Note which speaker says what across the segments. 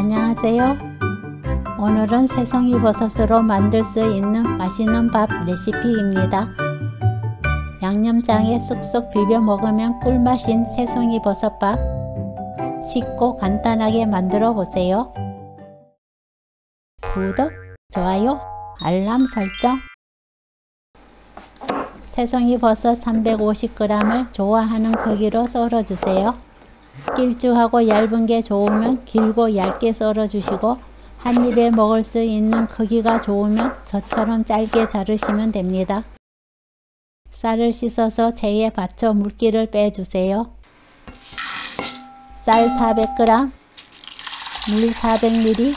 Speaker 1: 안녕하세요. 오늘은 새송이 버섯으로 만들 수 있는 맛있는 밥 레시피입니다. 양념장에 쓱쓱 비벼 먹으면 꿀맛인 새송이 버섯밥, 쉽고 간단하게 만들어 보세요. 구독, 좋아요, 알람 설정. 새송이 버섯 350g을 좋아하는 크기로 썰어주세요. 길쭉하고 얇은 게 좋으면 길고 얇게 썰어주시고, 한 입에 먹을 수 있는 크기가 좋으면 저처럼 짧게 자르시면 됩니다. 쌀을 씻어서 체에 받쳐 물기를 빼주세요. 쌀 400g, 물 400ml,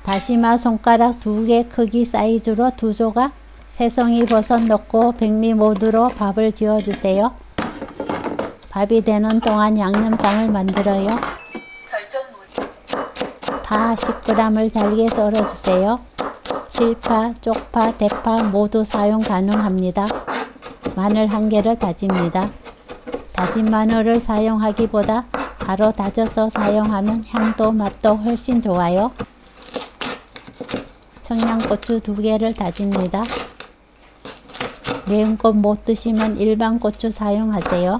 Speaker 1: 다시마 손가락 2개 크기 사이즈로 2조각, 새송이 버섯 넣고 백미 모드로 밥을 지어주세요. 밥이 되는 동안 양념장을 만들어요. 파 10g을 잘게 썰어주세요. 실파, 쪽파, 대파 모두 사용 가능합니다. 마늘 1개를 다집니다. 다진 마늘을 사용하기보다 바로 다져서 사용하면 향도 맛도 훨씬 좋아요. 청양고추 2개를 다집니다. 매운 것 못 드시면 일반 고추 사용하세요.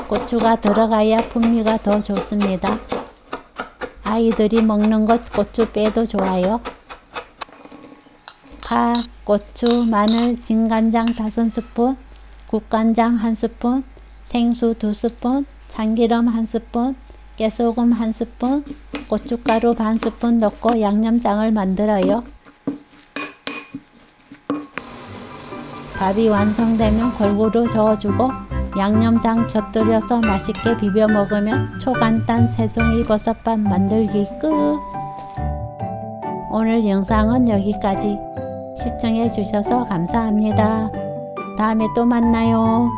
Speaker 1: 고추가 들어가야 풍미가 더 좋습니다. 아이들이 먹는 것 고추 빼도 좋아요. 파, 고추, 마늘, 진간장 5스푼, 국간장 1스푼, 생수 2스푼, 참기름 1스푼, 깨소금 1스푼, 고춧가루 반 스푼 넣고 양념장을 만들어요. 밥이 완성되면 골고루 저어주고 양념장 곁들여서 맛있게 비벼 먹으면 초간단 새송이 버섯밥 만들기 끝! 오늘 영상은 여기까지. 시청해 주셔서 감사합니다. 다음에 또 만나요.